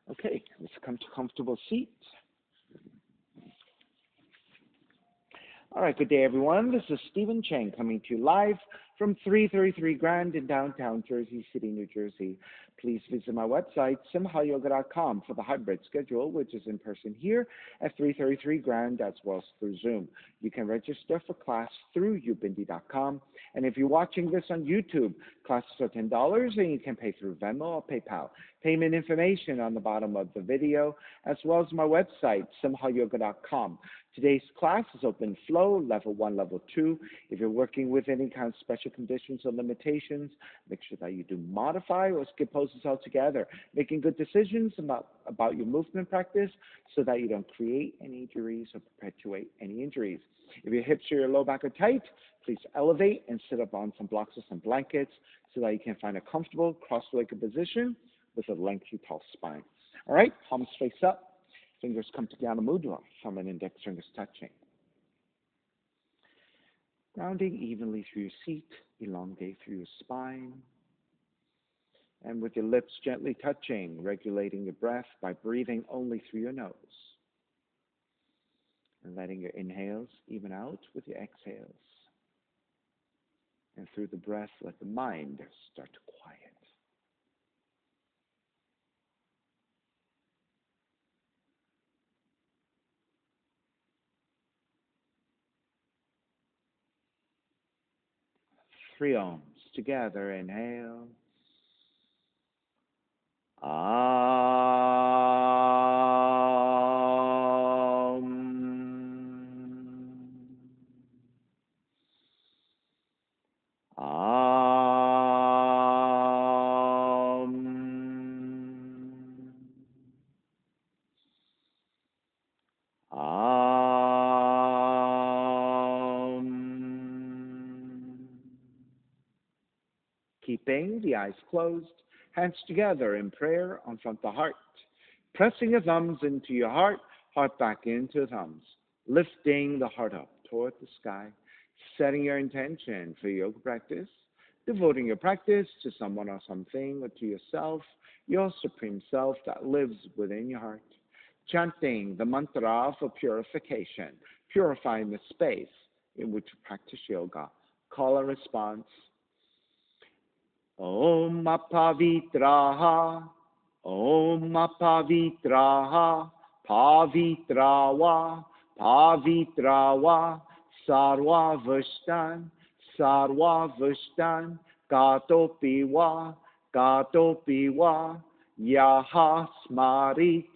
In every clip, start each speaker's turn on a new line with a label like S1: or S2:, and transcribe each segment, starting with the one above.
S1: Okay, let's come to comfortable seat. All right, good day, everyone. This is Stephen Chang coming to you live from 333 Grand in downtown Jersey City, New Jersey. Please visit my website, simhayoga.com, for the hybrid schedule, which is in person here at 333 Grand as well as through Zoom. You can register for class through ubindi.com. And if you're watching this on YouTube, classes are $10 and you can pay through Venmo or PayPal. Payment information on the bottom of the video, as well as my website, simhayoga.com. Today's class is open flow, level 1, level 2. If you're working with any kind of special conditions or limitations, make sure that you do modify or skip poses altogether, making good decisions about your movement practice so that you don't create any injuries or perpetuate any injuries. If your hips or your low back are tight, please elevate and sit up on some blocks or some blankets so that you can find a comfortable cross-legged position with a lengthy, tall spine. All right, palms face up. Fingers come to Jnana Mudra, thumb and index fingers touching. Grounding evenly through your seat, elongate through your spine. And with your lips gently touching, regulating your breath by breathing only through your nose. And letting your inhales even out with your exhales. And through the breath, let the mind start to quiet. Three ohms together. Inhale. Keeping the eyes closed, hands together in prayer in front of the heart. Pressing your thumbs into your heart, heart back into thumbs. Lifting the heart up toward the sky. Setting your intention for yoga practice. Devoting your practice to someone or something or to yourself, your supreme self that lives within your heart. Chanting the mantra for purification, purifying the space in which you practice yoga. Call and response. Om Apavitraha, Om Apavitraha, Pavitrawa, Pavitrawa, Sarva Vashtan, Gatopiwa, Yaha Smarit,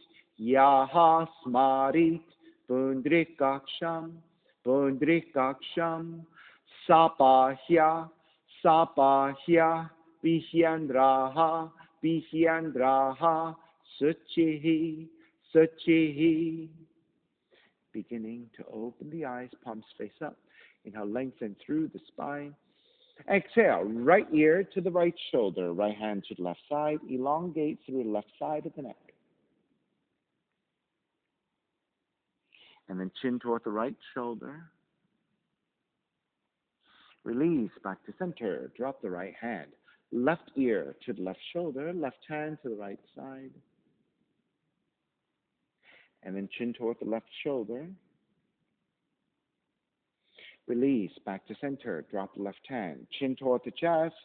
S1: Pundrikaksham, Sapahya, Bihyandraha, Suchihi. Beginning to open the eyes, palms face up. Inhale, lengthen through the spine. Exhale, right ear to the right shoulder, right hand to the left side. Elongate through the left side of the neck. And then chin toward the right shoulder. Release back to center. Drop the right hand. Left ear to the left shoulder, left hand to the right side. And then chin toward the left shoulder. Release back to center. Drop the left hand. Chin toward the chest.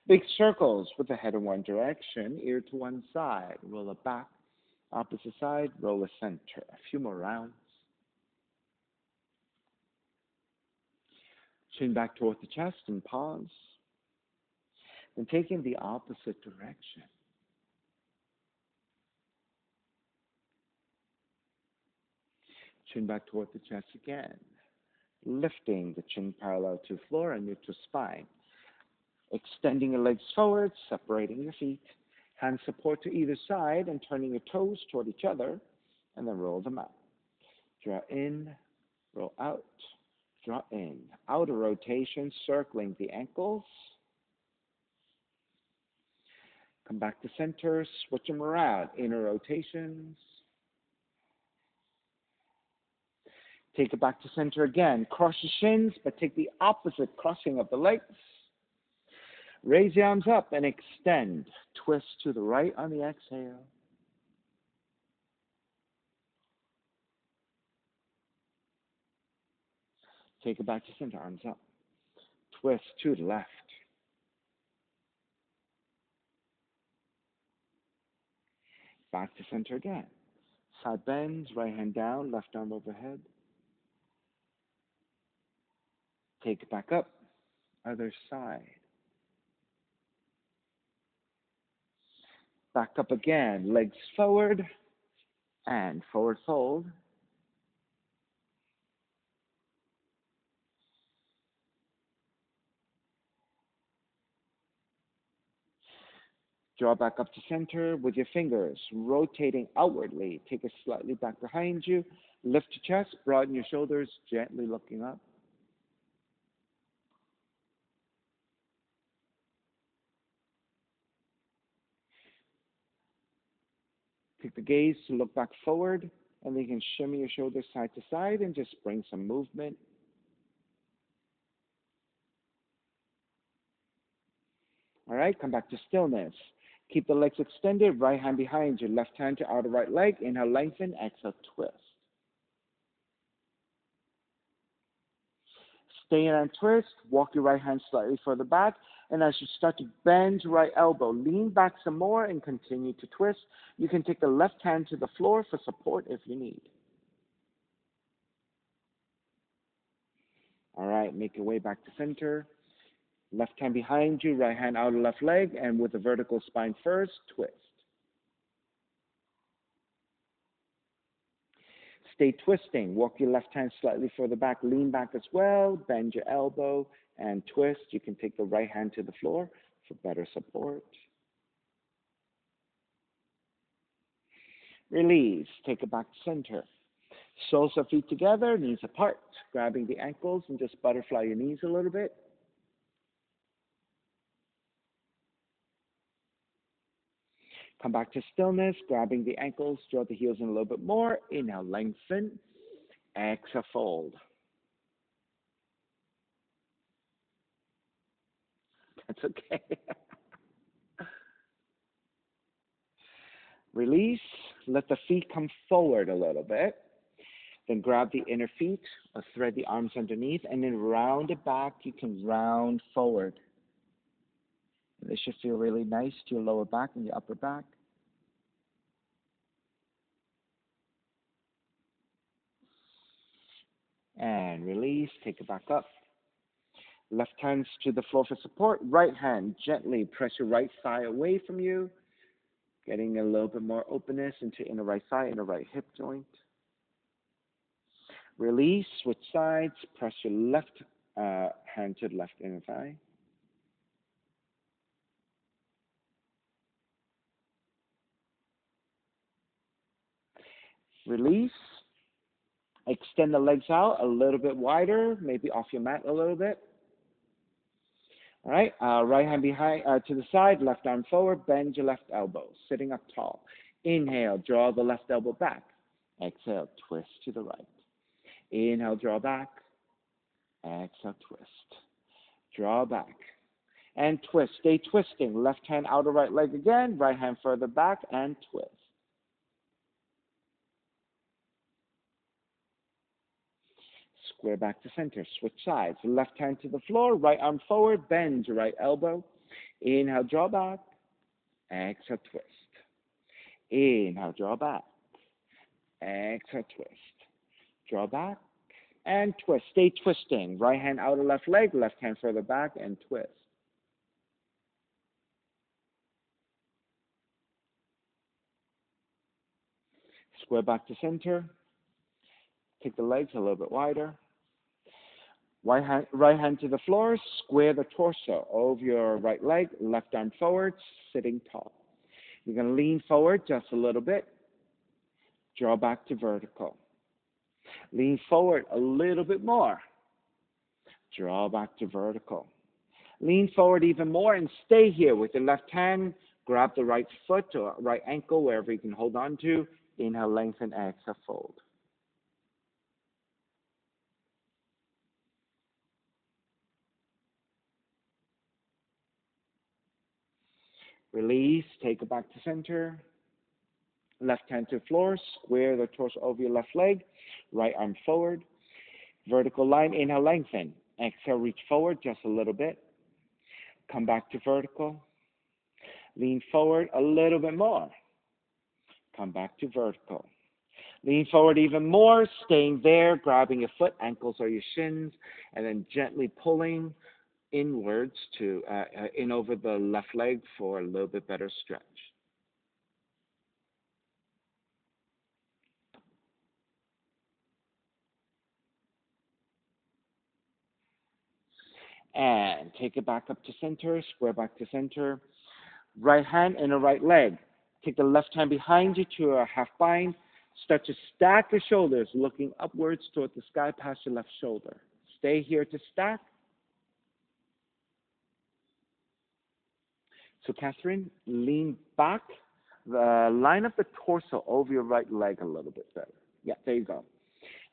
S1: Big circles with the head in one direction, ear to one side. Roll it back. Opposite side, roll the center. A few more rounds. Chin back toward the chest and pause. Then taking the opposite direction. Chin back toward the chest again. Lifting the chin parallel to the floor and neutral spine. Extending your legs forward, separating your feet. Hand support to either side and turning your toes toward each other. And then roll them out. Draw in, roll out. Draw in. Outer rotation, circling the ankles. Come back to center, switch them around. Inner rotations. Take it back to center again. Cross your shins, but take the opposite crossing of the legs. Raise the arms up and extend. Twist to the right on the exhale. Take it back to center, arms up. Twist to the left. Back to center again. Side bends, right hand down, left arm overhead. Take it back up. Other side. Back up again. Legs forward and forward fold. Draw back up to center with your fingers, rotating outwardly. Take it slightly back behind you. Lift your chest, broaden your shoulders, gently looking up. Take the gaze to look back forward, and then you can shimmy your shoulders side to side and just bring some movement. All right, come back to stillness. Keep the legs extended, right hand behind you, left hand to outer right leg. Inhale, lengthen, exhale, twist. Stay in and twist. Walk your right hand slightly further back. And as you start to bend your right elbow, lean back some more and continue to twist. You can take the left hand to the floor for support if you need. All right, make your way back to center. Left hand behind you, right hand outer left leg, and with the vertical spine first, twist. Stay twisting. Walk your left hand slightly further back, lean back as well, bend your elbow, and twist. You can take the right hand to the floor for better support. Release. Take it back to center. Soles of feet together, knees apart. Grabbing the ankles and just butterfly your knees a little bit. Come back to stillness, grabbing the ankles, draw the heels in a little bit more. Inhale, lengthen. Exhale, fold. That's okay. Release. Let the feet come forward a little bit. Then grab the inner feet or thread the arms underneath and then round it back. You can round forward. This should feel really nice to your lower back and your upper back. And release. Take it back up. Left hands to the floor for support. Right hand, gently press your right thigh away from you. Getting a little bit more openness into inner right thigh, inner right hip joint. Release, switch sides. Press your left hand to the left inner thigh. Release. Extend the legs out a little bit wider, maybe off your mat a little bit. All right, right hand behind to the side, left arm forward, bend your left elbow, sitting up tall. Inhale, draw the left elbow back. Exhale, twist to the right. Inhale, draw back. Exhale, twist. Draw back. And twist. Stay twisting. Left hand outer right leg again, right hand further back, and twist. Square back to center. Switch sides. Left hand to the floor, right arm forward, bend your right elbow. Inhale, draw back. Exhale, twist. Inhale, draw back. Exhale, twist. Draw back and twist. Stay twisting. Right hand outer left leg, left hand further back, and twist. Square back to center. Take the legs a little bit wider. Right hand to the floor. Square the torso over your right leg. Left arm forward, sitting tall. You're going to lean forward just a little bit. Draw back to vertical. Lean forward a little bit more. Draw back to vertical. Lean forward even more and stay here with your left hand. Grab the right foot or right ankle, wherever you can hold on to. Inhale, lengthen, exhale, fold. Release, take it back to center. Left hand to the floor, square the torso over your left leg. Right arm forward. Vertical line, inhale, lengthen. Exhale, reach forward just a little bit. Come back to vertical. Lean forward a little bit more. Come back to vertical. Lean forward even more, staying there, grabbing your foot, ankles or your shins, and then gently pulling inwards to in over the left leg for a little bit better stretch. And take it back up to center, square back to center. Right hand and a right leg. Take the left hand behind you to a half bind. Start to stack your shoulders, looking upwards toward the sky past your left shoulder. Stay here to stack. So, Catherine, lean back. Line up the torso over your right leg a little bit better. Yeah, there you go.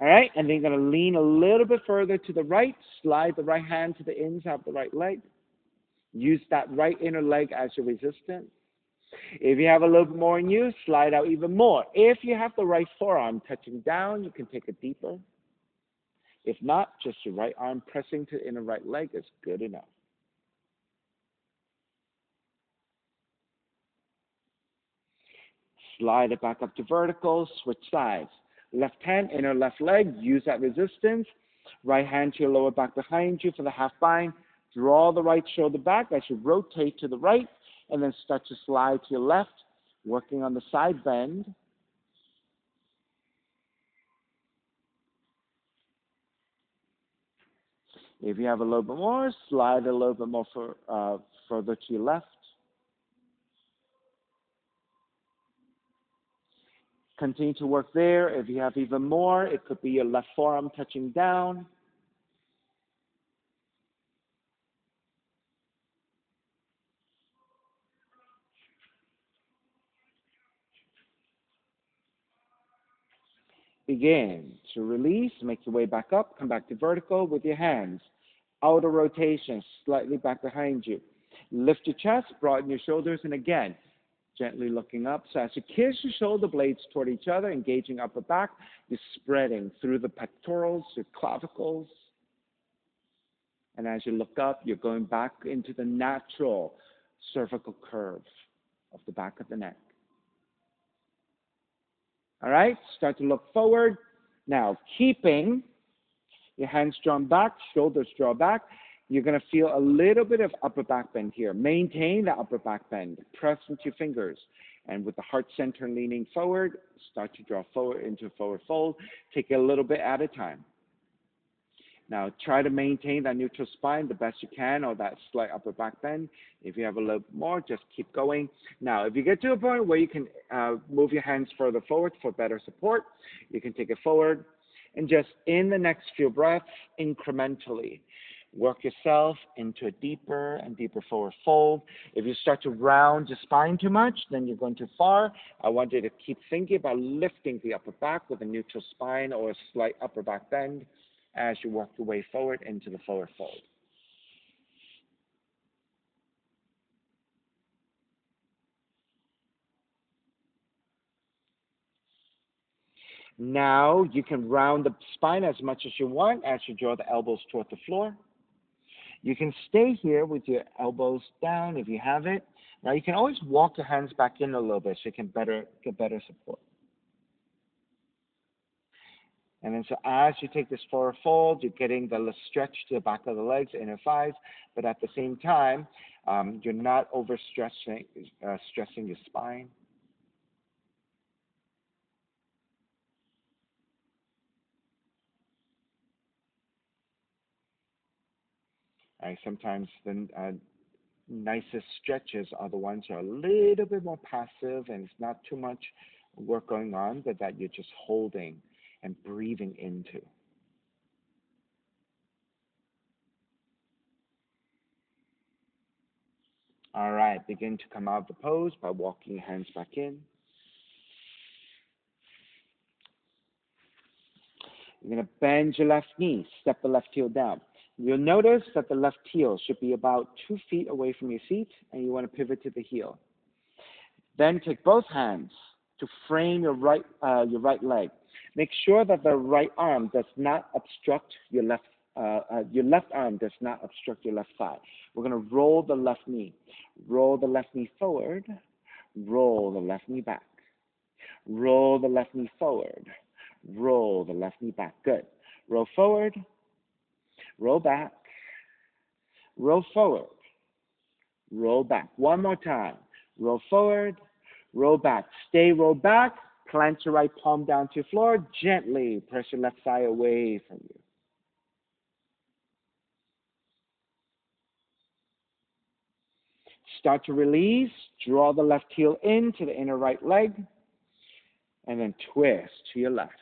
S1: All right, and then you're going to lean a little bit further to the right. Slide the right hand to the inside of the right leg. Use that right inner leg as your resistance. If you have a little bit more in you, slide out even more. If you have the right forearm touching down, you can take it deeper. If not, just your right arm pressing to the inner right leg is good enough. Slide it back up to vertical, switch sides. Left hand, inner left leg, use that resistance. Right hand to your lower back behind you for the half bind. Draw the right shoulder back as you rotate to the right, and then start to slide to your left, working on the side bend. If you have a little bit more, slide a little bit more further to your left. Continue to work there. If you have even more, it could be your left forearm touching down. Begin to release, make your way back up, come back to vertical with your hands. Outer rotation, slightly back behind you. Lift your chest, broaden your shoulders, and again, gently looking up. So as you kiss your shoulder blades toward each other, engaging upper back, you're spreading through the pectorals, your clavicles. And as you look up, you're going back into the natural cervical curve of the back of the neck. All right, start to look forward. Now, keeping your hands drawn back, shoulders draw back, you're going to feel a little bit of upper back bend here. Maintain the upper back bend. Press into your fingers. And with the heart center leaning forward, start to draw forward into a forward fold. Take it a little bit at a time. Now, try to maintain that neutral spine the best you can, or that slight upper back bend. If you have a little more, just keep going. Now, if you get to a point where you can move your hands further forward for better support, you can take it forward. And just in the next few breaths, incrementally, work yourself into a deeper and deeper forward fold. If you start to round your spine too much, then you're going too far. I want you to keep thinking about lifting the upper back with a neutral spine or a slight upper back bend as you work your way forward into the forward fold. Now you can round the spine as much as you want as you draw the elbows toward the floor. You can stay here with your elbows down if you have it. Now you can always walk your hands back in a little bit so you can get better support. And then so as you take this forward fold, you're getting the stretch to the back of the legs, inner thighs, but at the same time, you're not overstressing stressing your spine. Sometimes the nicest stretches are the ones that are a little bit more passive and it's not too much work going on, but that you're just holding and breathing into. All right, begin to come out of the pose by walking your hands back in. You're going to bend your left knee, step the left heel down. You'll notice that the left heel should be about 2 feet away from your seat, and you want to pivot to the heel. Then take both hands, to frame your right leg. Make sure that the right arm does not obstruct your left arm does not obstruct your left thigh. We're going to roll the left knee. Roll the left knee forward. Roll the left knee back. Roll the left knee forward. Roll the left knee back. Good. Roll forward. Roll back. Roll forward. Roll back. One more time. Roll forward. Roll back. Stay rolled back. Plant your right palm down to the floor. Gently press your left thigh away from you. Start to release. Draw the left heel into the inner right leg. And then twist to your left.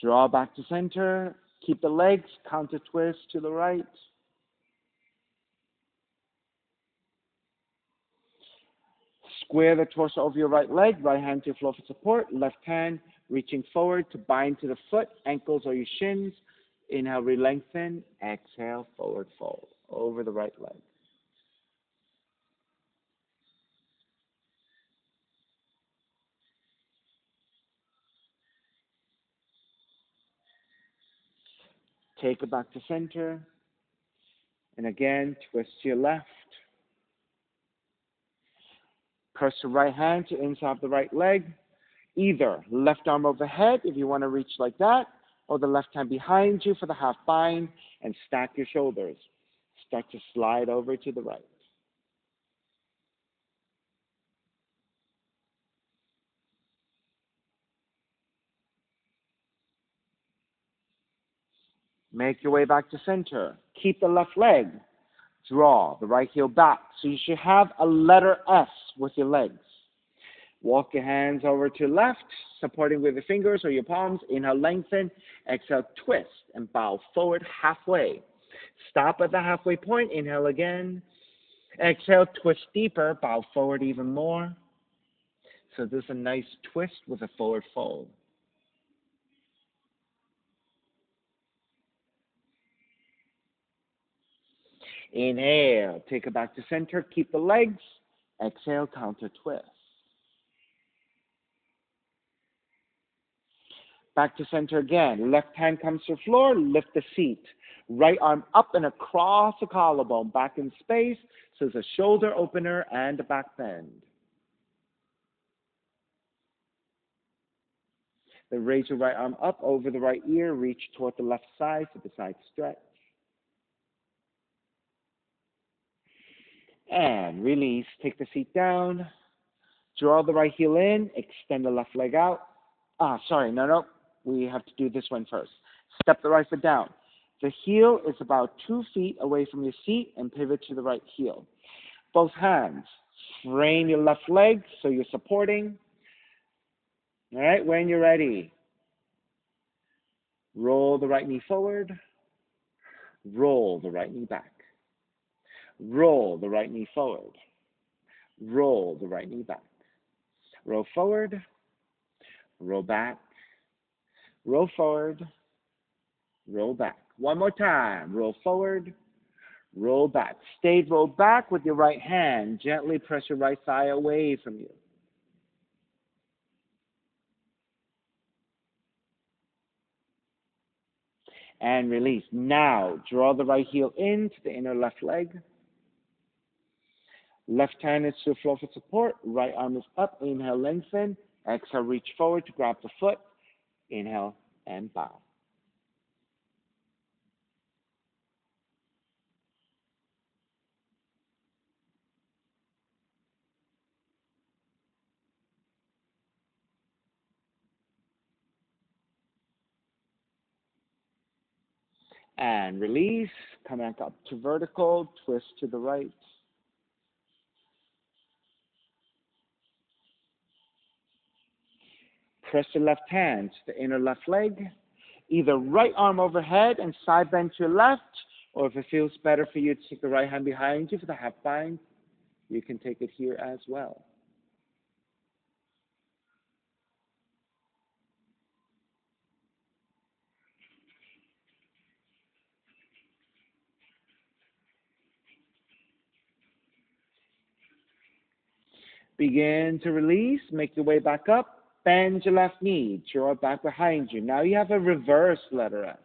S1: Draw back to center. Keep the legs. Counter twist to the right. Square the torso over your right leg. Right hand to your floor for support. Left hand reaching forward to bind to the foot, ankles, or your shins. Inhale, re-lengthen. Exhale, forward fold over the right leg. Take it back to center. And again, twist to your left. Press the right hand to inside the right leg. Either left arm overhead if you want to reach like that, or the left hand behind you for the half bind, and stack your shoulders. Start to slide over to the right. Make your way back to center. Keep the left leg. Draw the right heel back. So you should have a letter S with your legs. Walk your hands over to left, supporting with your fingers or your palms. Inhale, lengthen. Exhale, twist and bow forward halfway. Stop at the halfway point. Inhale again. Exhale, twist deeper. Bow forward even more. So this is a nice twist with a forward fold. Inhale, take it back to center. Keep the legs. Exhale, counter twist. Back to center again. Left hand comes to the floor. Lift the seat. Right arm up and across the collarbone. Back in space. So it's a shoulder opener and a back bend. Then raise your right arm up over the right ear. Reach toward the left side for the side stretch. And release. Take the seat down. Draw the right heel in. Extend the left leg out. No. We have to do this one first. Step the right foot down. The heel is about 2 feet away from your seat and pivot to the right heel. Both hands. Frame your left leg so you're supporting. All right, when you're ready, roll the right knee forward. Roll the right knee back. Roll the right knee forward. Roll the right knee back. Roll forward. Roll back. Roll forward. Roll back. One more time. Roll forward. Roll back. Stay rolled back with your right hand. Gently press your right thigh away from you. And release. Now, draw the right heel into the inner left leg. Left hand is to the floor for support. Right arm is up. Inhale, lengthen. Exhale, reach forward to grab the foot. Inhale and bow. And release. Come back up to vertical. Twist to the right. Press the left hand to the inner left leg. Either right arm overhead and side bend to your left, or if it feels better for you to take the right hand behind you for the half bind, you can take it here as well. Begin to release. Make your way back up. Bend your left knee. Draw it back behind you. Now you have a reverse letter S.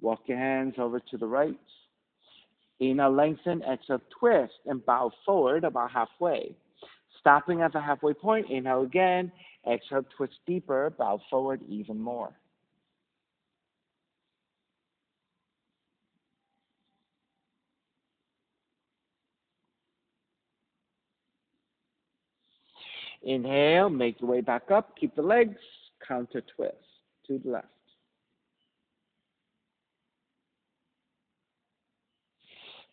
S1: Walk your hands over to the right. Inhale, lengthen. Exhale, twist and bow forward about halfway. Stopping at the halfway point. Inhale again. Exhale, twist deeper. Bow forward even more. Inhale, make your way back up. Keep the legs. Counter twist to the left.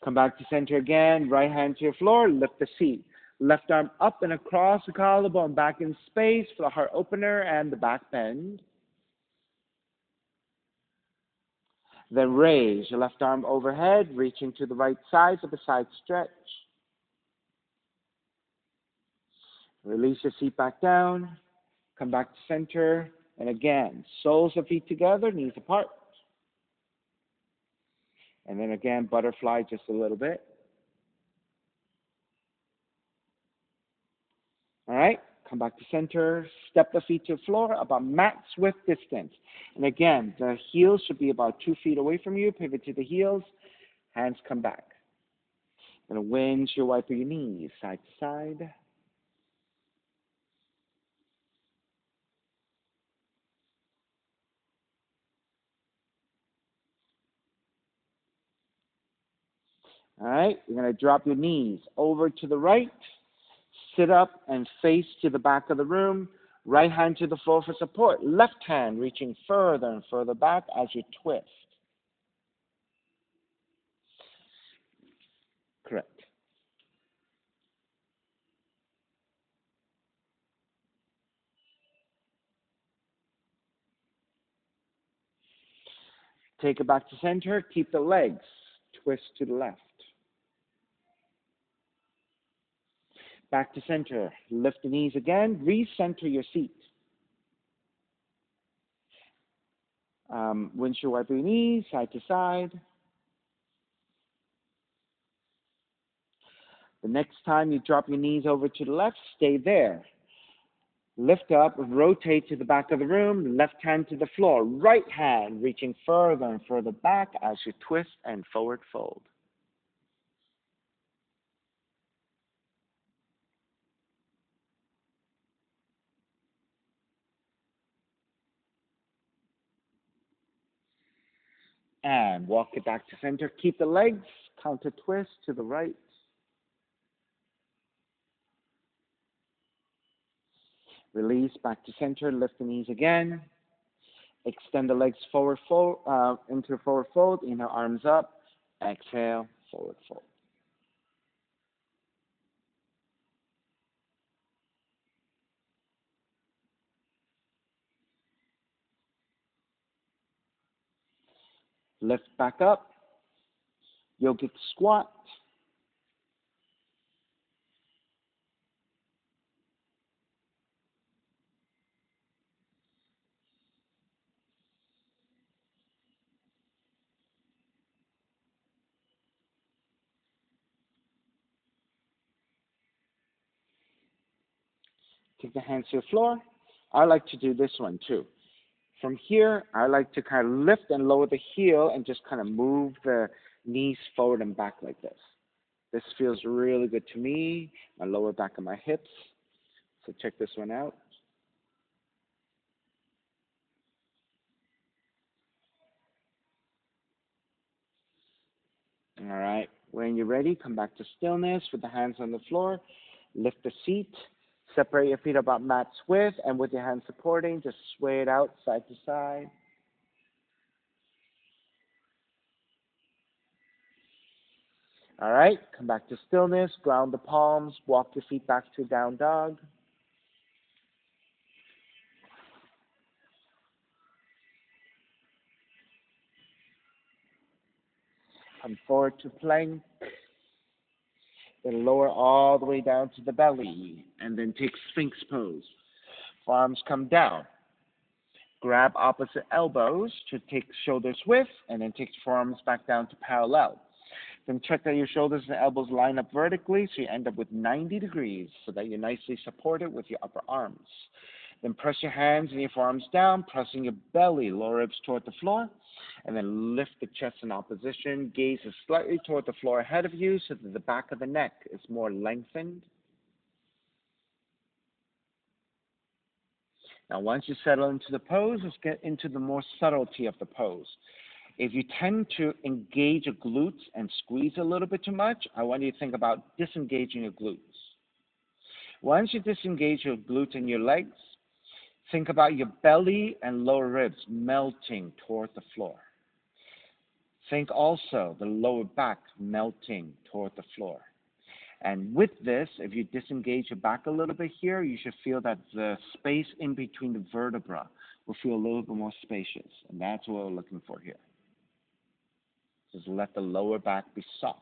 S1: Come back to center again. Right hand to your floor. Lift the seat. Left arm up and across the collarbone. Back in space for the heart opener and the back bend. Then raise your left arm overhead, reaching to the right side for the side stretch. Release your seat back down. Come back to center. And again, soles of feet together, knees apart. And then again, butterfly just a little bit. All right, come back to center. Step the feet to the floor about max width distance. And again, the heels should be about 2 feet away from you. Pivot to the heels. Hands come back. Going to windshield wiper your knees side to side. All right, you're going to drop your knees over to the right. Sit up and face to the back of the room. Right hand to the floor for support. Left hand reaching further and further back as you twist. Correct. Take it back to center. Keep the legs. Twist to the left. Back to center. Lift the knees again. Recenter your seat. Windshield wiper your knees side to side. The next time you drop your knees over to the left, stay there. Lift up, rotate to the back of the room, left hand to the floor, right hand reaching further and further back as you twist and forward fold. And walk it back to center. Keep the legs, counter twist to the right. Release back to center, lift the knees again. Extend the legs forward fold, into forward fold. Inhale, arms up. Exhale, forward fold. Lift back up. Yogic squat. Take the hands to the floor. I like to do this one too. From here, I like to kind of lift and lower the heel and just kind of move the knees forward and back like this. This feels really good to me, my lower back and my hips. So check this one out. All right, when you're ready, come back to stillness with the hands on the floor. Lift the seat. Separate your feet about mat's width, and with your hands supporting, just sway it out side to side. All right, come back to stillness. Ground the palms. Walk your feet back to down dog. Come forward to plank. Then lower all the way down to the belly, and then take Sphinx pose. Arms come down. Grab opposite elbows to take shoulders width, and then take forearms back down to parallel. Then check that your shoulders and elbows line up vertically so you end up with 90 degrees so that you're nicely supported with your upper arms. Then press your hands and your forearms down, pressing your belly, lower ribs toward the floor. And then lift the chest in opposition. Gaze is slightly toward the floor ahead of you so that the back of the neck is more lengthened. Now, once you settle into the pose, let's get into the more subtlety of the pose. If you tend to engage your glutes and squeeze a little bit too much, I want you to think about disengaging your glutes. Once you disengage your glutes and your legs, think about your belly and lower ribs melting toward the floor. Think also the lower back melting toward the floor. And with this, if you disengage your back a little bit here, you should feel that the space in between the vertebra will feel a little bit more spacious. And that's what we're looking for here. Just let the lower back be soft.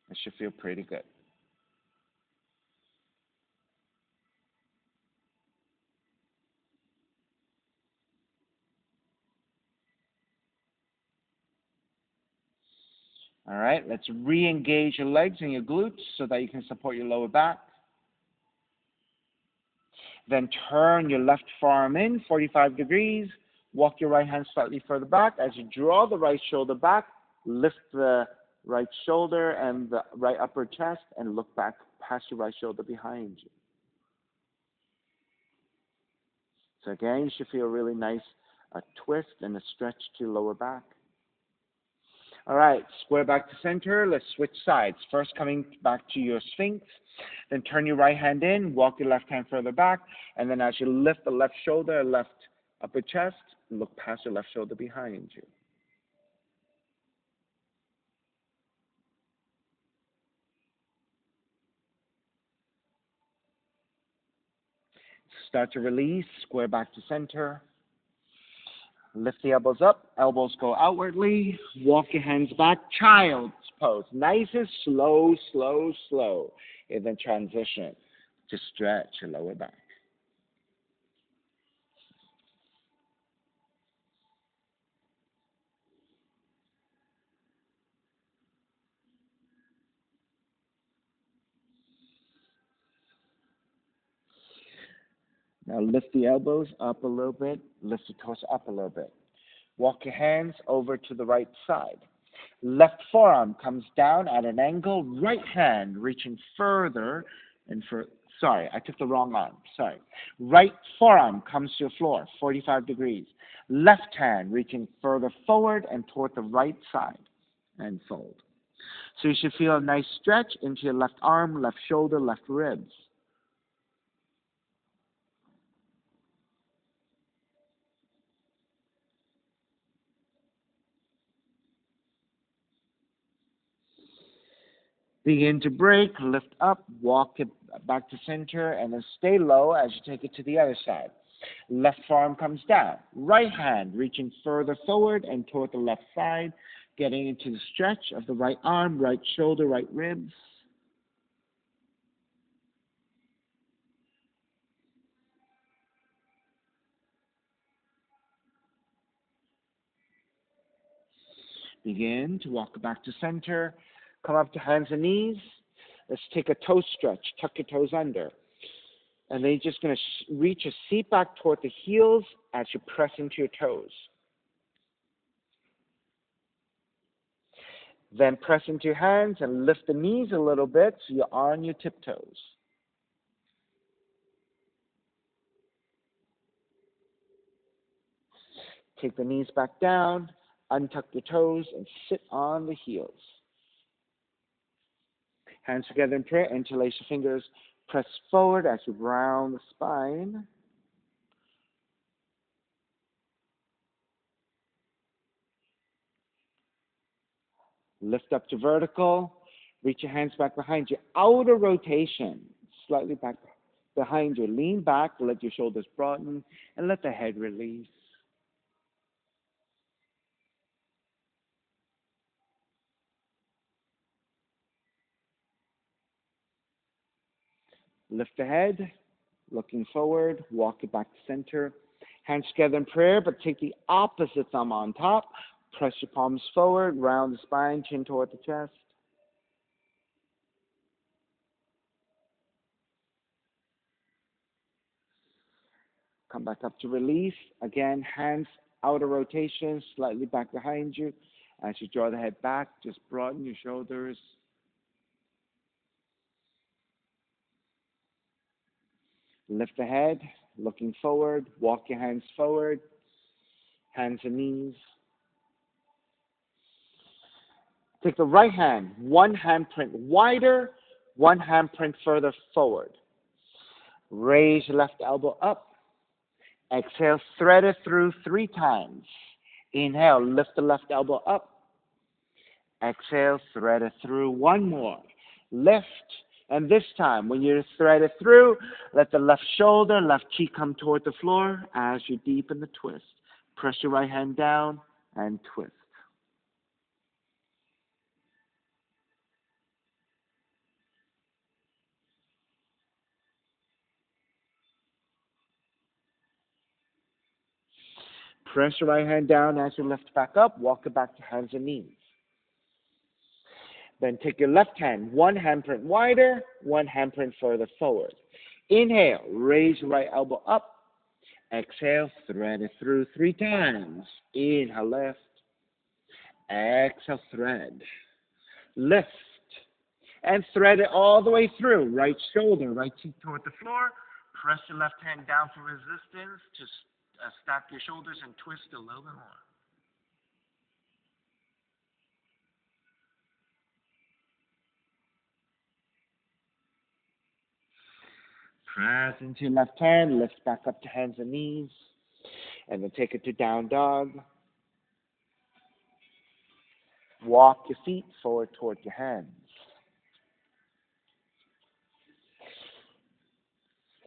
S1: It should feel pretty good. All right, let's re-engage your legs and your glutes so that you can support your lower back. Then turn your left forearm in 45 degrees. Walk your right hand slightly further back. As you draw the right shoulder back, lift the right shoulder and the right upper chest and look back past your right shoulder behind you. So again, you should feel really nice, a twist and a stretch to lower back. All right, square back to center. Let's switch sides. First, coming back to your Sphinx. Then turn your right hand in, walk your left hand further back, and then as you lift the left shoulder, left upper chest, look past your left shoulder behind you. Start to release, square back to center. Lift the elbows up, elbows go outwardly. Walk your hands back, child's pose. Nice and slow, slow, slow. And then transition to stretch your lower back. Now lift the elbows up a little bit, lift the torso up a little bit. Walk your hands over to the right side. Left forearm comes down at an angle, right hand reaching further and sorry, I took the wrong arm, sorry. Right forearm comes to the floor, 45 degrees. Left hand reaching further forward and toward the right side and fold. So you should feel a nice stretch into your left arm, left shoulder, left ribs. Begin to break, lift up, walk it back to center, and then stay low as you take it to the other side. Left forearm comes down. Right hand reaching further forward and toward the left side, getting into the stretch of the right arm, right shoulder, right ribs. Begin to walk back to center. Come up to hands and knees. Let's take a toe stretch. Tuck your toes under. And then you're just going to reach your seat back toward the heels as you press into your toes. Then press into your hands and lift the knees a little bit so you're on your tiptoes. Take the knees back down, untuck your toes, and sit on the heels. Hands together in prayer, interlace your fingers, press forward as you round the spine. Lift up to vertical, reach your hands back behind you. Outer rotation, slightly back behind you. Lean back, let your shoulders broaden, and let the head release. Lift the head, looking forward, walk it back to center. Hands together in prayer, but take the opposite thumb on top. Press your palms forward, round the spine, chin toward the chest. Come back up to release. Again, hands outer rotation, slightly back behind you. As you draw the head back, just broaden your shoulders. Lift the head, looking forward. Walk your hands forward, hands and knees. Take the right hand, one handprint wider, one handprint further forward. Raise your left elbow up. Exhale, thread it through 3 times. Inhale, lift the left elbow up. Exhale, thread it through. One more. Lift. And this time, when you thread it through, let the left shoulder, left cheek come toward the floor as you deepen the twist. Press your right hand down and twist. Press your right hand down as you lift back up. Walk it back to hands and knees. Then take your left hand, one handprint wider, one handprint further forward. Inhale, raise your right elbow up. Exhale, thread it through 3 times. Inhale, lift. Exhale, thread. Lift. And thread it all the way through. Right shoulder, right cheek toward the floor. Press your left hand down for resistance. Just stack your shoulders and twist a little bit more. Press into your left hand, lift back up to hands and knees, and then take it to down dog. Walk your feet forward toward your hands.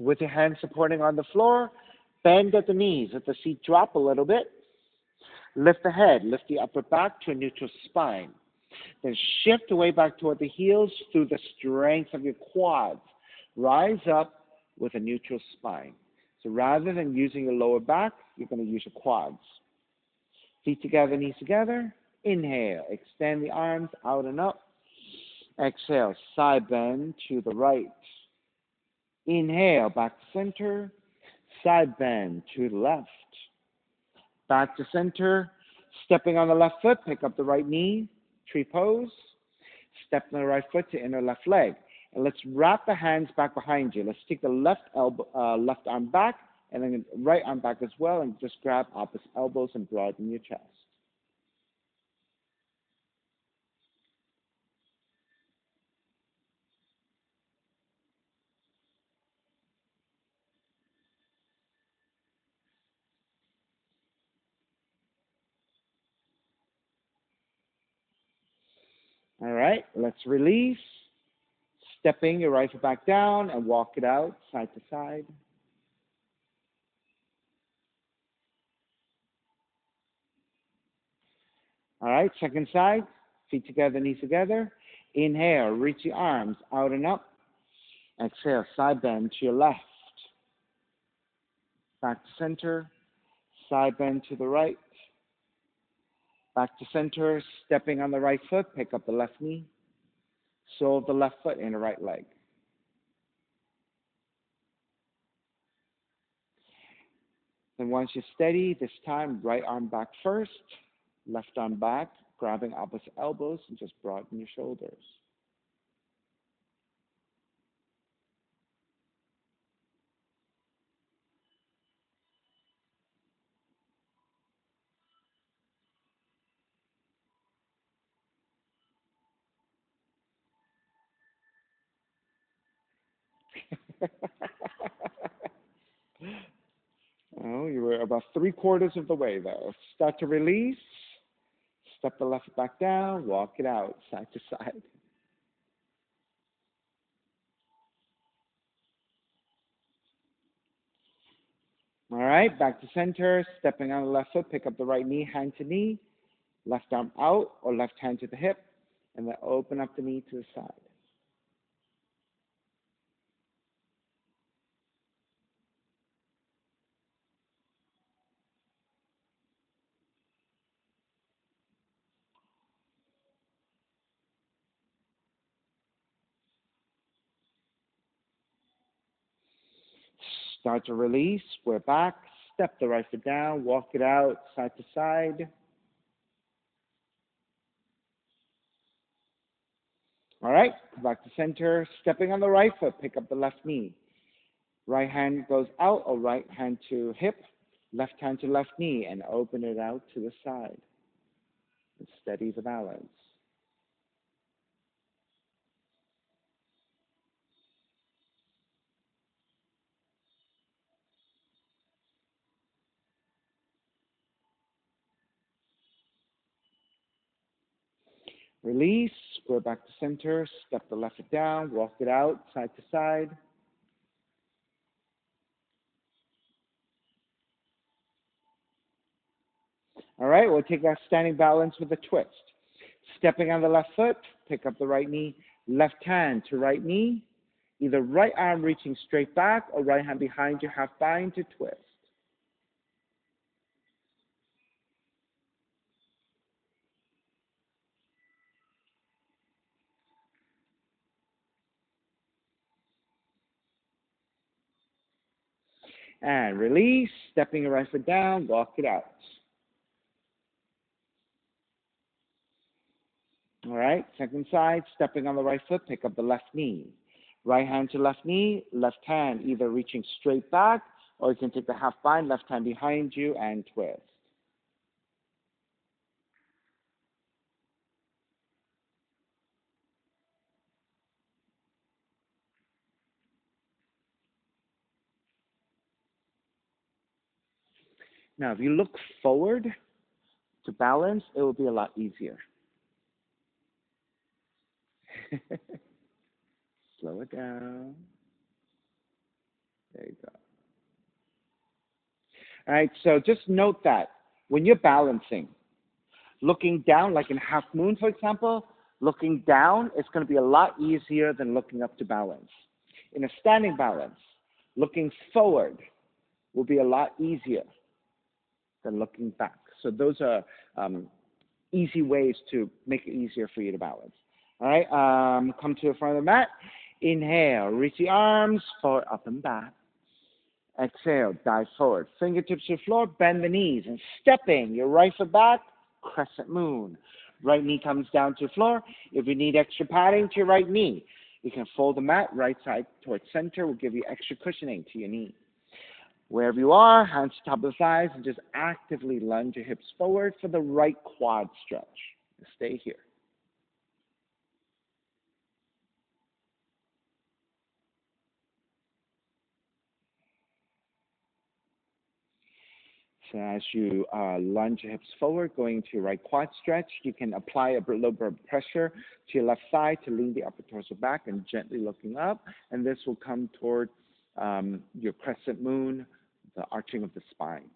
S1: With your hands supporting on the floor, bend at the knees. Let the seat drop a little bit. Lift the head, lift the upper back to a neutral spine. Then shift away back toward the heels through the strength of your quads. Rise up with a neutral spine. So rather than using your lower back, you're going to use your quads. Feet together, knees together. Inhale, extend the arms out and up. Exhale, side bend to the right. Inhale, back to center. Side bend to the left. Back to center. Stepping on the left foot, pick up the right knee. Tree pose. Step on the right foot to inner left leg. And let's wrap the hands back behind you. Let's take the left arm back, and then the right arm back as well, and just grab opposite elbows and broaden your chest. All right, let's release. Stepping your right foot back down and walk it out side to side. All right, second side. Feet together, knees together. Inhale, reach the arms out and up. Exhale, side bend to your left. Back to center. Side bend to the right. Back to center. Stepping on the right foot, pick up the left knee. Sole of the left foot in the right leg. Then once you're steady, this time right arm back first, left arm back, grabbing opposite elbows and just broaden your shoulders. Oh, you were about 3/4 of the way though. Start to release. Step the left foot back down, walk it out side to side. All right, back to center. Stepping on the left foot, pick up the right knee, hand to knee. Left arm out or left hand to the hip. And then open up the knee to the side. Start to release. We're back. Step the right foot down. Walk it out side to side. All right. Come back to center. Stepping on the right foot. Pick up the left knee. Right hand goes out or right hand to hip. Left hand to left knee and open it out to the side. And steady the balance. Release. We're back to center. Step the left foot down. Walk it out side to side. All right, we'll take that standing balance with a twist. Stepping on the left foot, pick up the right knee, left hand to right knee, either right arm reaching straight back or right hand behind you, half bind to twist. And release, stepping your right foot down, walk it out. All right, second side, stepping on the right foot, pick up the left knee. Right hand to left knee, left hand either reaching straight back or you can take the half bind, left hand behind you and twist. Now, if you look forward to balance, it will be a lot easier. Slow it down. There you go. All right, so just note that when you're balancing, looking down, like in half moon, for example, looking down is going to be a lot easier than looking up to balance. In a standing balance, looking forward will be a lot easier than looking back. So those are easy ways to make it easier for you to balance. All right, come to the front of the mat. Inhale, reach the arms forward, up and back. Exhale, dive forward. Fingertips to the floor, bend the knees, and stepping your right foot back, crescent moon. Right knee comes down to the floor. If you need extra padding to your right knee, you can fold the mat right side towards center. Will give you extra cushioning to your knee. Wherever you are, hands to top of the thighs, and just actively lunge your hips forward for the right quad stretch. Stay here. So as you lunge your hips forward, going to your right quad stretch, you can apply a little bit of pressure to your left side to lean the upper torso back and gently looking up. And this will come toward your crescent moon, the arching of the spine.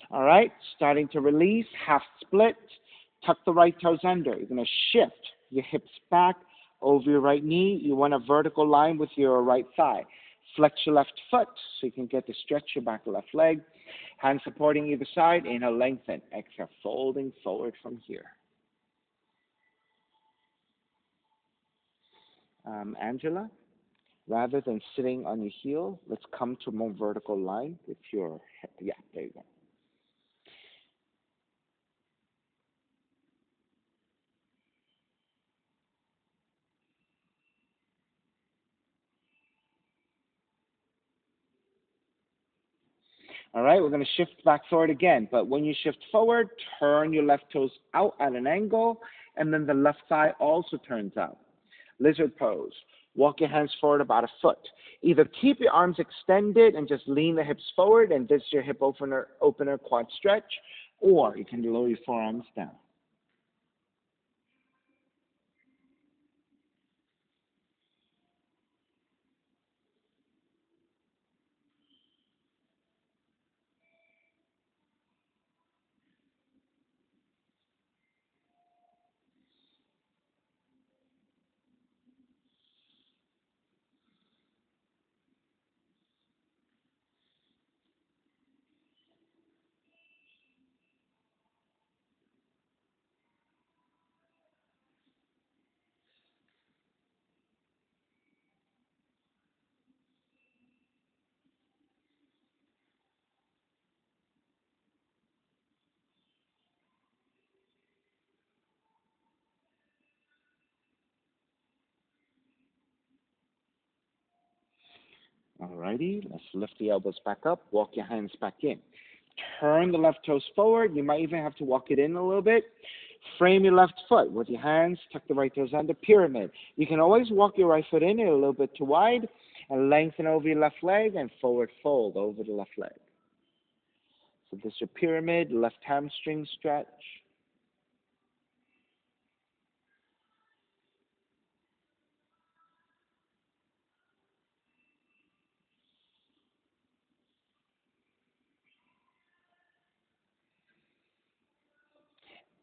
S1: All right, starting to release, half split, tuck the right toes under. You're going to shift your hips back over your right knee. You want a vertical line with your right thigh. Flex your left foot so you can get to stretch your back left leg. Hands supporting either side. Inhale, lengthen. Exhale, folding forward from here. Angela, rather than sitting on your heel, let's come to a more vertical line with your hip. Yeah, there you go. All right, we're going to shift back forward again. But when you shift forward, turn your left toes out at an angle, and then the left thigh also turns out. Lizard pose. Walk your hands forward about a foot. Either keep your arms extended and just lean the hips forward, and this is your hip opener quad stretch, or you can lower your forearms down. Alrighty, let's lift the elbows back up, walk your hands back in. Turn the left toes forward. You might even have to walk it in a little bit. Frame your left foot with your hands, tuck the right toes under, pyramid. You can always walk your right foot in a little bit too wide and lengthen over your left leg and forward fold over the left leg. So this is your pyramid, left hamstring stretch.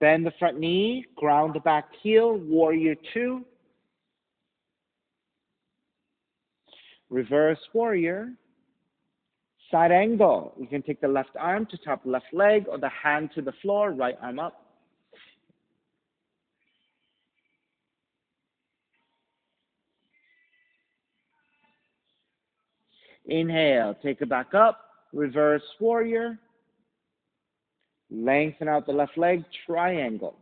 S1: Bend the front knee, ground the back heel, warrior two. Reverse warrior. Side angle. You can take the left arm to top left leg or the hand to the floor, right arm up. Inhale, take it back up. Reverse warrior. Lengthen out the left leg, triangle.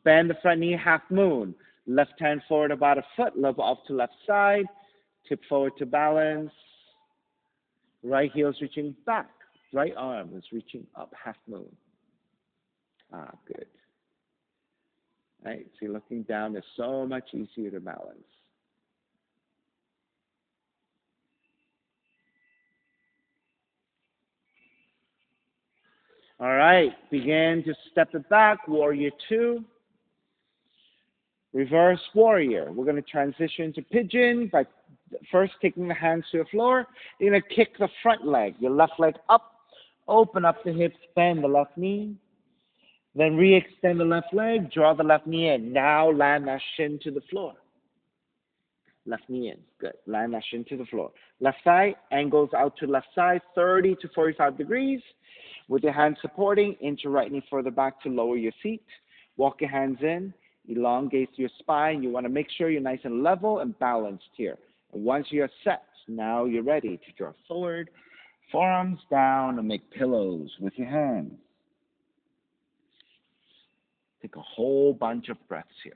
S1: Bend the front knee, half moon. Left hand forward about a foot, level up to left side. Tip forward to balance. Right heel is reaching back. Right arm is reaching up, half moon. Good. Right, so you're looking down is so much easier to balance. All right, begin to step it back, warrior two. Reverse warrior. We're going to transition to pigeon by first taking the hands to the floor. You're going to kick the front leg, your left leg up, open up the hips, bend the left knee. Then re-extend the left leg, draw the left knee in. Now land that shin to the floor. Left knee in, good. Land that shin to the floor. Left thigh angles out to left side, 30 to 45 degrees. With your hands supporting, inch your right knee further back to lower your feet. Walk your hands in, elongate your spine. You want to make sure you're nice and level and balanced here. And once you're set, now you're ready to draw forward. Forearms down and make pillows with your hands. Take a whole bunch of breaths here.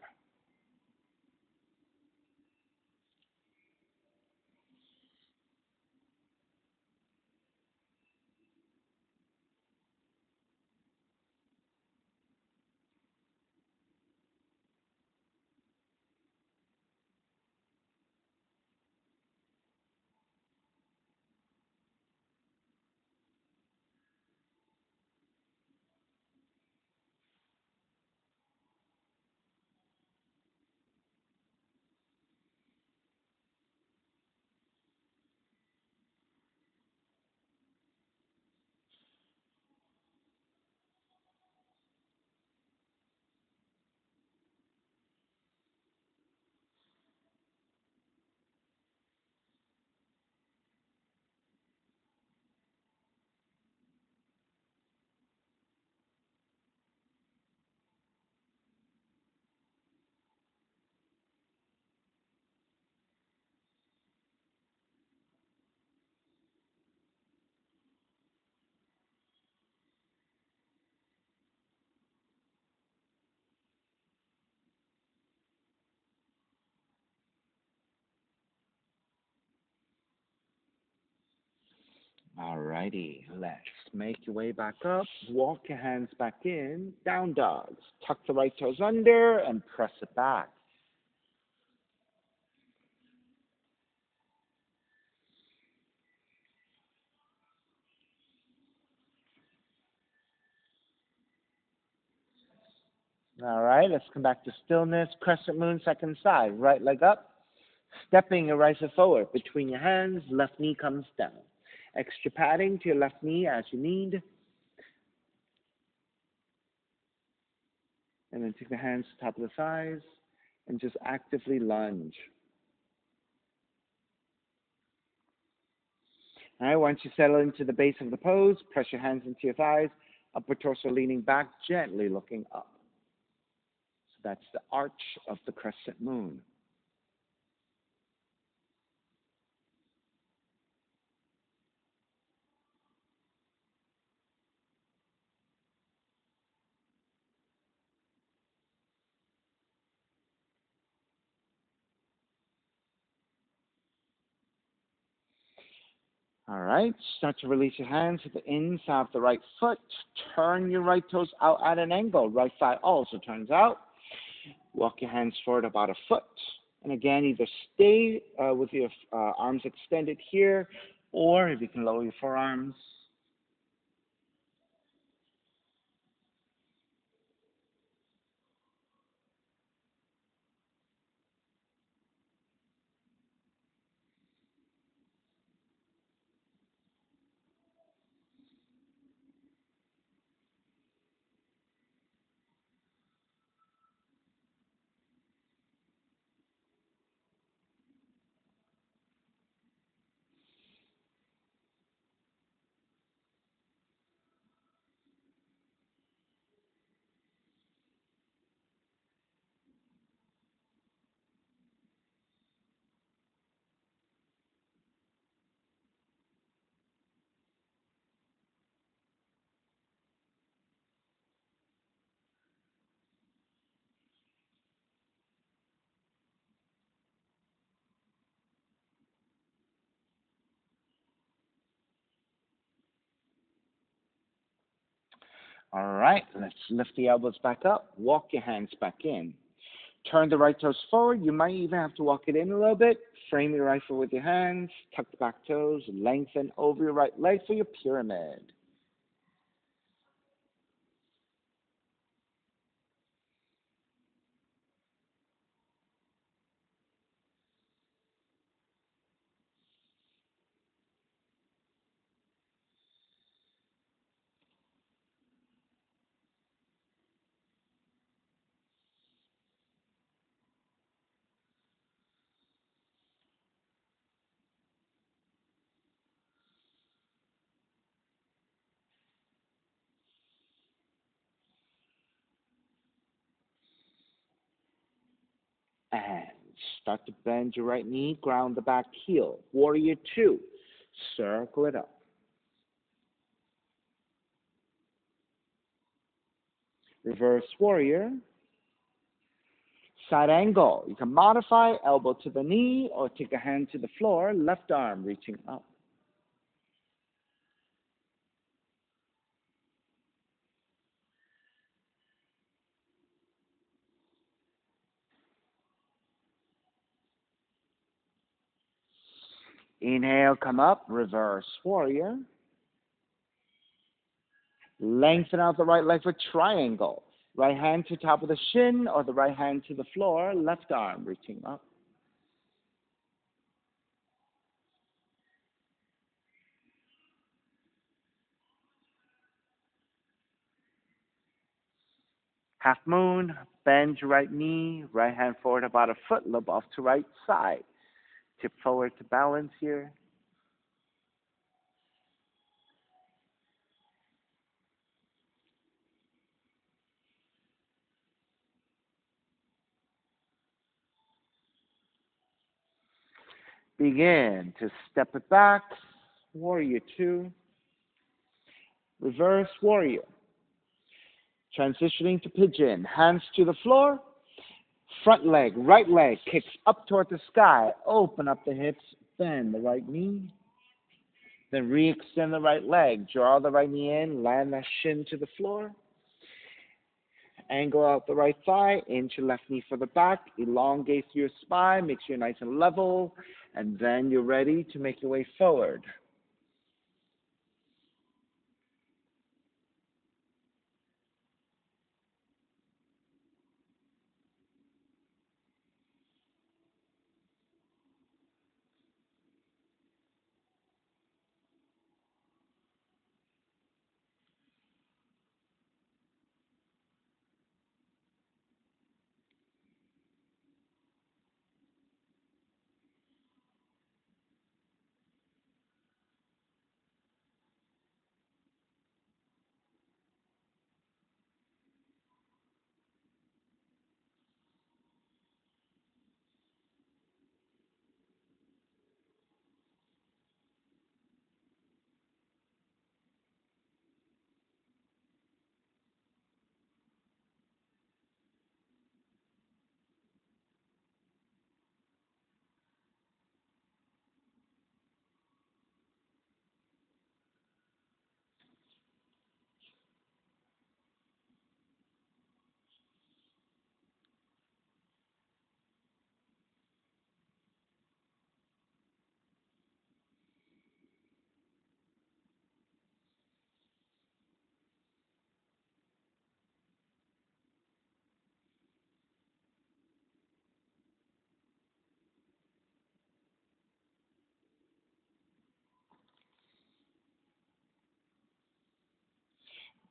S1: Alrighty, let's make your way back up. Walk your hands back in. Down dogs. Tuck the right toes under and press it back. All right, let's come back to stillness. Crescent moon, second side. Right leg up. Stepping your right foot forward. Between your hands, left knee comes down. Extra padding to your left knee as you need. And then take the hands to top of the thighs and just actively lunge. All right, once you settle into the base of the pose, press your hands into your thighs, upper torso leaning back, gently looking up. So that's the arch of the crescent moon. All right, start to release your hands to the inside of the right foot. Turn your right toes out at an angle. Right thigh also turns out. Walk your hands forward about a foot. And again, either stay with your arms extended here, or if you can lower your forearms. All right, let's lift the elbows back up. Walk your hands back in. Turn the right toes forward. You might even have to walk it in a little bit. Frame your right foot with your hands. Tuck the back toes. Lengthen over your right leg for your pyramid. And start to bend your right knee. Ground the back heel. Warrior two. Circle it up. Reverse warrior. Side angle. You can modify elbow to the knee or take a hand to the floor. Left arm reaching up. Inhale, come up. Reverse warrior. Lengthen out the right leg for triangle. Right hand to top of the shin or the right hand to the floor. Left arm reaching up. Half moon. Bend your right knee. Right hand forward about a foot. Lobe off to right side. Tip forward to balance here. Begin to step it back. Warrior two. Reverse warrior. Transitioning to pigeon. Hands to the floor. Front leg, right leg kicks up toward the sky. Open up the hips. Bend the right knee. Then re-extend the right leg. Draw the right knee in. Land that shin to the floor. Angle out the right thigh. Inch your left knee for the back. Elongate your spine. Make sure you're nice and level. And then you're ready to make your way forward.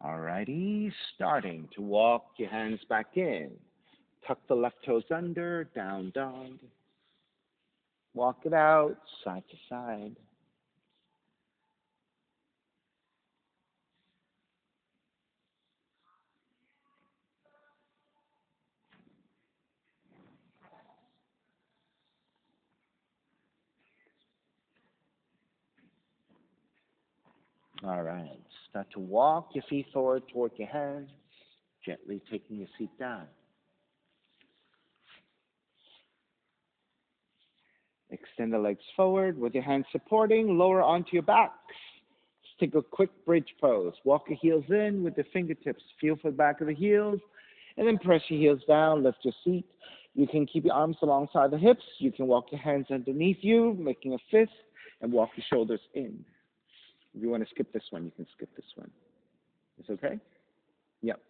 S1: Alrighty, starting to walk your hands back in. Tuck the left toes under, down dog. Walk it out, side to side. All right, start to walk your feet forward toward your hands, gently taking your seat down. Extend the legs forward with your hands supporting, lower onto your backs. Just take a quick bridge pose. Walk your heels in with the fingertips. Feel for the back of the heels, and then press your heels down. Lift your seat. You can keep your arms alongside the hips. You can walk your hands underneath you, making a fist, and walk your shoulders in. If you want to skip this one, you can skip this one. It's okay? Yep.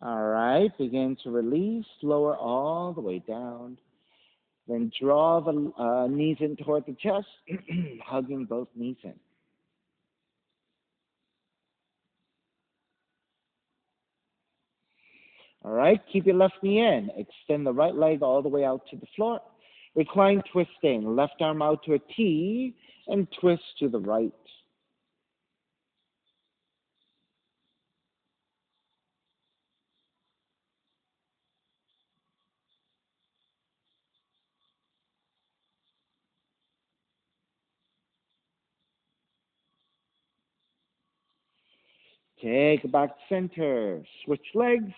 S1: All right, begin to release, lower all the way down. Then draw the knees in toward the chest, hugging both knees in. All right, keep your left knee in. Extend the right leg all the way out to the floor. Recline twisting, left arm out to a T, and twist to the right. Take it back to center. Switch legs,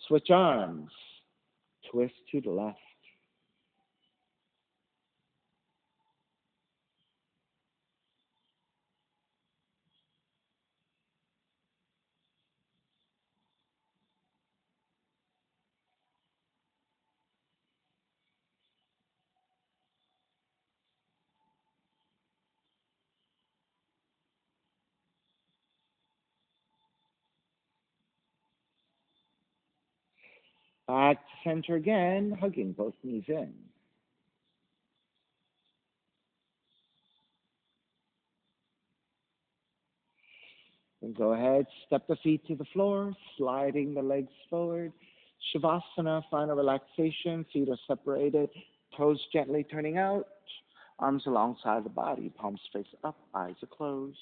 S1: switch arms. Twist to the left. Back to center again, hugging both knees in. And go ahead, step the feet to the floor, sliding the legs forward. Shavasana, final relaxation. Feet are separated, toes gently turning out, arms alongside the body, palms face up, eyes are closed.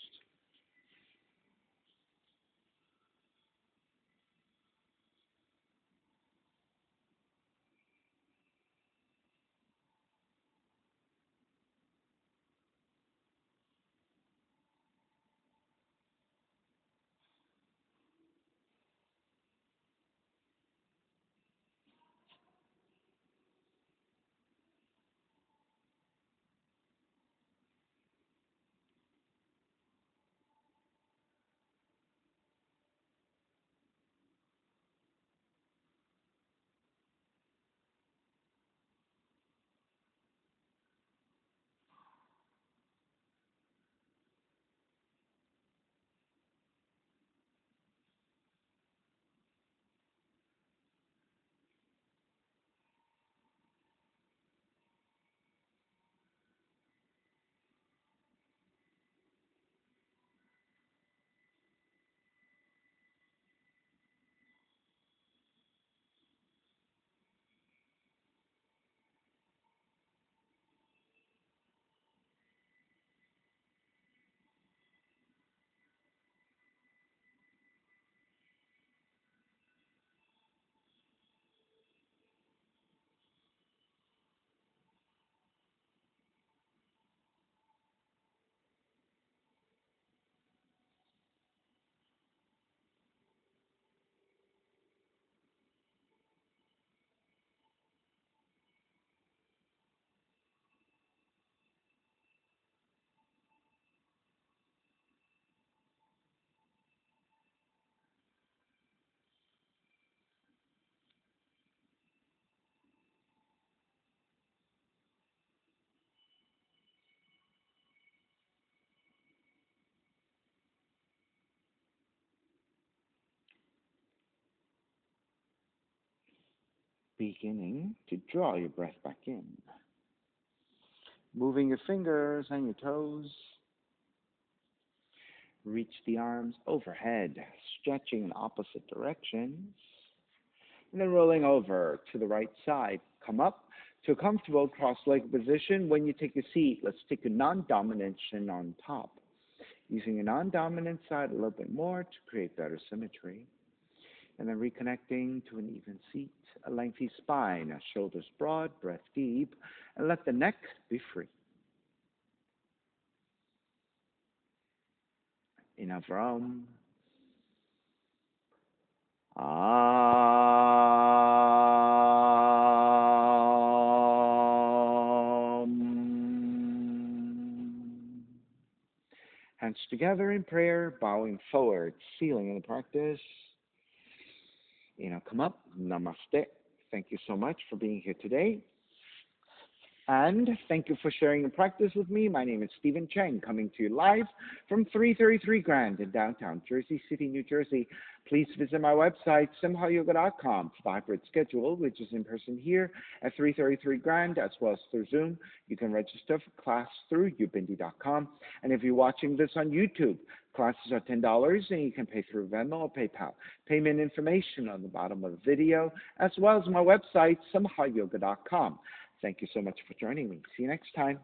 S1: Beginning to draw your breath back in. Moving your fingers and your toes. Reach the arms overhead, stretching in opposite directions. And then rolling over to the right side. Come up to a comfortable cross-legged position. When you take a seat, let's take a non-dominant chin on top. Using a non-dominant side a little bit more to create better symmetry. And then reconnecting to an even seat, a lengthy spine, shoulders broad, breath deep, and let the neck be free. Enough room. Hands together in prayer, bowing forward, sealing in the practice. Come up. Namaste. Thank you so much for being here today. And thank you for sharing your practice with me. My name is Stephen Cheng, coming to you live from 333 Grand in downtown Jersey City, New Jersey. Please visit my website, simhayoga.com, for the hybrid schedule, which is in person here at 333 Grand, as well as through Zoom. You can register for class through ubindi.com. And if you're watching this on YouTube, classes are $10, and you can pay through Venmo or PayPal. Payment information on the bottom of the video, as well as my website, simhayoga.com. Thank you so much for joining me. See you next time.